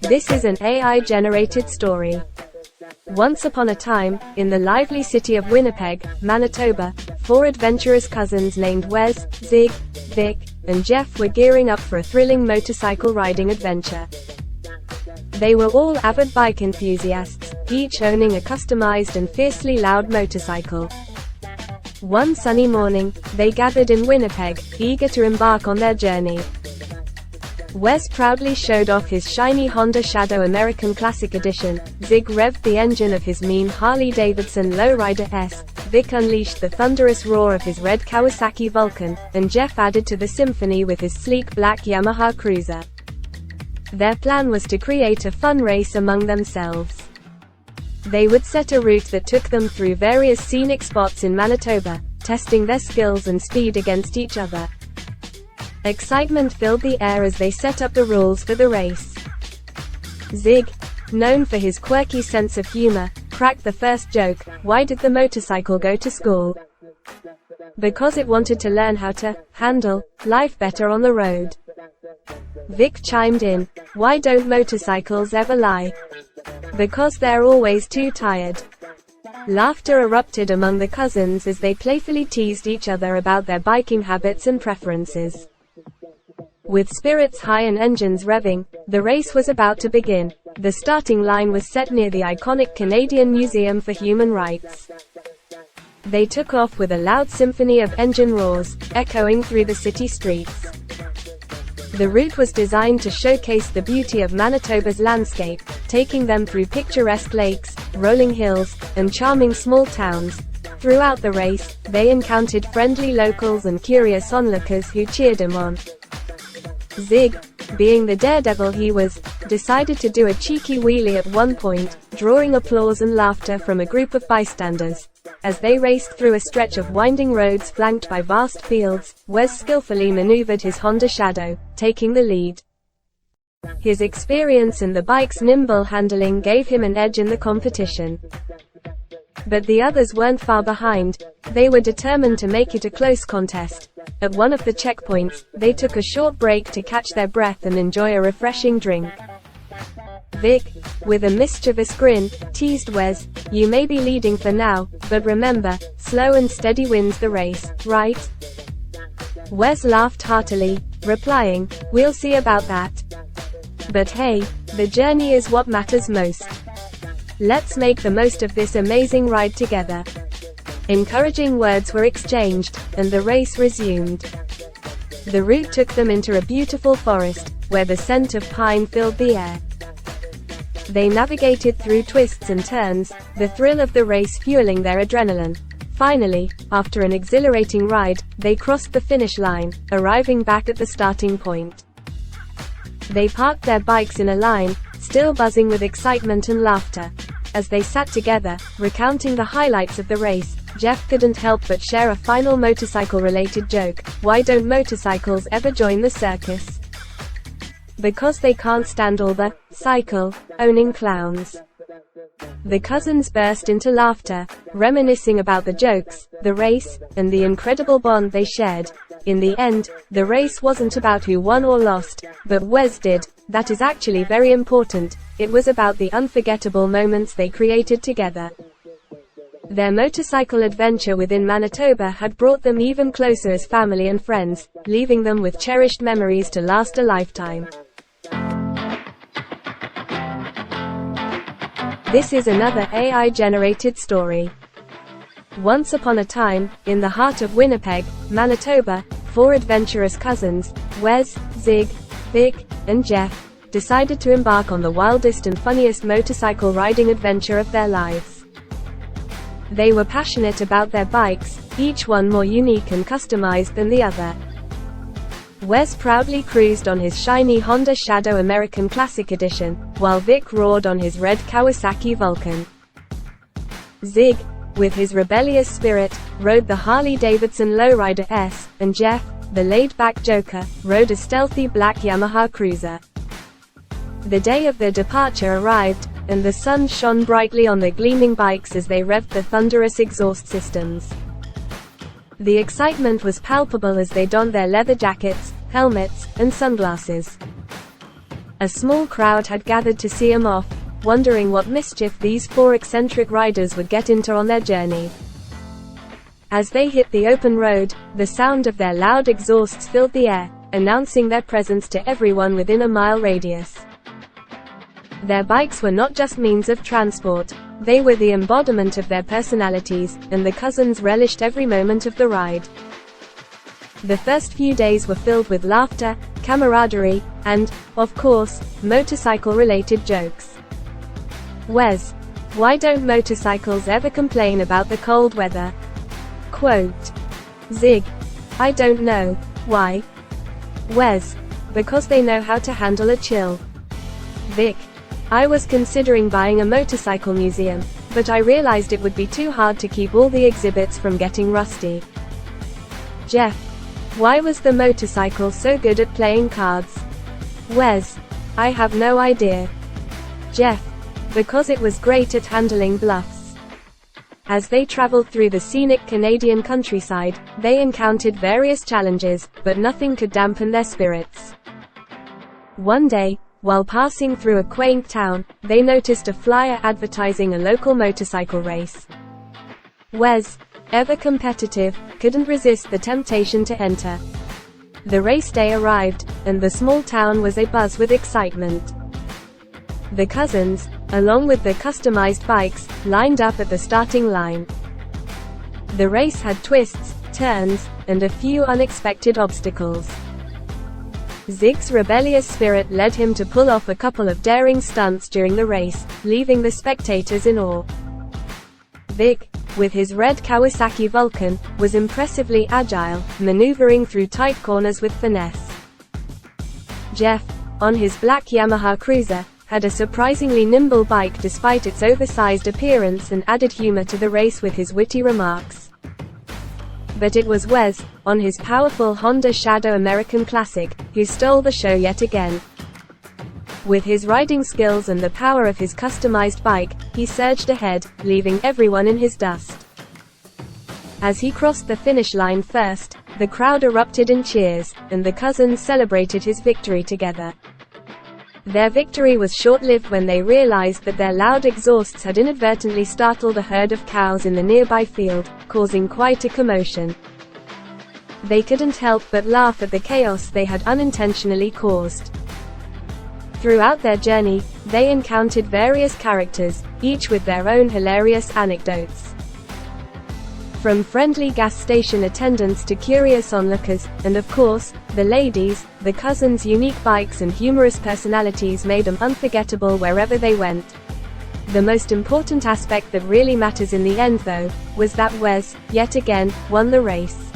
This is an AI-generated story. Once upon a time, in the lively city of Winnipeg, Manitoba, 4 adventurous cousins named Wes, Zig, Vic, and Jeff were gearing up for a thrilling motorcycle riding adventure. They were all avid bike enthusiasts, each owning a customized and fiercely loud motorcycle. One sunny morning, they gathered in Winnipeg, eager to embark on their journey. Wes proudly showed off his shiny Honda Shadow American Classic Edition, Zig revved the engine of his mean Harley-Davidson Lowrider S, Vic unleashed the thunderous roar of his red Kawasaki Vulcan, and Jeff added to the symphony with his sleek black Yamaha Cruiser. Their plan was to create a fun race among themselves. They would set a route that took them through various scenic spots in Manitoba, testing their skills and speed against each other. Excitement filled the air as they set up the rules for the race. Zig, known for his quirky sense of humor, cracked the first joke: "Why did the motorcycle go to school?" "Because it wanted to learn how to handle life better on the road." Vic chimed in: "Why don't motorcycles ever lie?" "Because they're always too tired." Laughter erupted among the cousins as they playfully teased each other about their biking habits and preferences. With spirits high and engines revving, the race was about to begin. The starting line was set near the iconic Canadian Museum for Human Rights. They took off with a loud symphony of engine roars, echoing through the city streets. The route was designed to showcase the beauty of Manitoba's landscape, taking them through picturesque lakes, rolling hills, and charming small towns. Throughout the race, they encountered friendly locals and curious onlookers who cheered them on. Zig, being the daredevil he was, decided to do a cheeky wheelie at one point, drawing applause and laughter from a group of bystanders. As they raced through a stretch of winding roads flanked by vast fields, Wes skillfully maneuvered his Honda Shadow, taking the lead. His experience and the bike's nimble handling gave him an edge in the competition. But the others weren't far behind. They were determined to make it a close contest. At one of the checkpoints, they took a short break to catch their breath and enjoy a refreshing drink. Vic, with a mischievous grin, teased Wes, "You may be leading for now, but remember, slow and steady wins the race, right?" Wes laughed heartily, replying, "We'll see about that. But hey, the journey is what matters most. Let's make the most of this amazing ride together." Encouraging words were exchanged, and the race resumed. The route took them into a beautiful forest, where the scent of pine filled the air. They navigated through twists and turns, the thrill of the race fueling their adrenaline. Finally, after an exhilarating ride, they crossed the finish line, arriving back at the starting point. They parked their bikes in a line, still buzzing with excitement and laughter. As they sat together, recounting the highlights of the race, Jeff couldn't help but share a final motorcycle-related joke: "Why don't motorcycles ever join the circus?" "Because they can't stand all the cycle-owning clowns." The cousins burst into laughter, reminiscing about the jokes, the race, and the incredible bond they shared. In the end, the race wasn't about who won or lost, but Wes did. That is actually very important. It was about the unforgettable moments they created together. Their motorcycle adventure within Manitoba had brought them even closer as family and friends, leaving them with cherished memories to last a lifetime. This is another AI-generated story. Once upon a time, in the heart of Winnipeg, Manitoba, 4 adventurous cousins, Wes, Zig, Vic, and Jeff, decided to embark on the wildest and funniest motorcycle riding adventure of their lives. They were passionate about their bikes, each one more unique and customized than the other. Wes proudly cruised on his shiny Honda Shadow American Classic Edition, while Vic roared on his red Kawasaki Vulcan. Zig, with his rebellious spirit, rode the Harley-Davidson Lowrider S, and Jeff, the laid-back joker, rode a stealthy black Yamaha Cruiser. The day of their departure arrived, and the sun shone brightly on the gleaming bikes as they revved the thunderous exhaust systems. The excitement was palpable as they donned their leather jackets, helmets, and sunglasses. A small crowd had gathered to see them off, wondering what mischief these four eccentric riders would get into on their journey. As they hit the open road, the sound of their loud exhausts filled the air, announcing their presence to everyone within a mile radius. Their bikes were not just means of transport, they were the embodiment of their personalities, and the cousins relished every moment of the ride. The first few days were filled with laughter, camaraderie, and, of course, motorcycle-related jokes. Wes, why don't motorcycles ever complain about the cold weather? Quote. Zig, I don't know. Why? Wes, because they know how to handle a chill. Vic, I was considering buying a motorcycle museum, but I realized it would be too hard to keep all the exhibits from getting rusty. Jeff, why was the motorcycle so good at playing cards? Wes, I have no idea. Jeff, because it was great at handling bluffs. As they traveled through the scenic Canadian countryside, they encountered various challenges, but nothing could dampen their spirits. One day, while passing through a quaint town, they noticed a flyer advertising a local motorcycle race. Wes, ever competitive, couldn't resist the temptation to enter. The race day arrived, and the small town was abuzz with excitement. The cousins, along with their customized bikes, lined up at the starting line. The race had twists, turns, and a few unexpected obstacles. Zig's rebellious spirit led him to pull off a couple of daring stunts during the race, leaving the spectators in awe. Vic, with his red Kawasaki Vulcan, was impressively agile, maneuvering through tight corners with finesse. Jeff, on his black Yamaha Cruiser, had a surprisingly nimble bike despite its oversized appearance and added humor to the race with his witty remarks. But it was Wes, on his powerful Honda Shadow American Classic, who stole the show yet again. With his riding skills and the power of his customized bike, he surged ahead, leaving everyone in his dust. As he crossed the finish line first, the crowd erupted in cheers, and the cousins celebrated his victory together. Their victory was short-lived when they realized that their loud exhausts had inadvertently startled a herd of cows in the nearby field, causing quite a commotion. They couldn't help but laugh at the chaos they had unintentionally caused. Throughout their journey, they encountered various characters, each with their own hilarious anecdotes. From friendly gas station attendants to curious onlookers, and of course, the ladies, the cousins' unique bikes and humorous personalities made them unforgettable wherever they went. The most important aspect that really matters in the end though, was that Wes, yet again, won the race.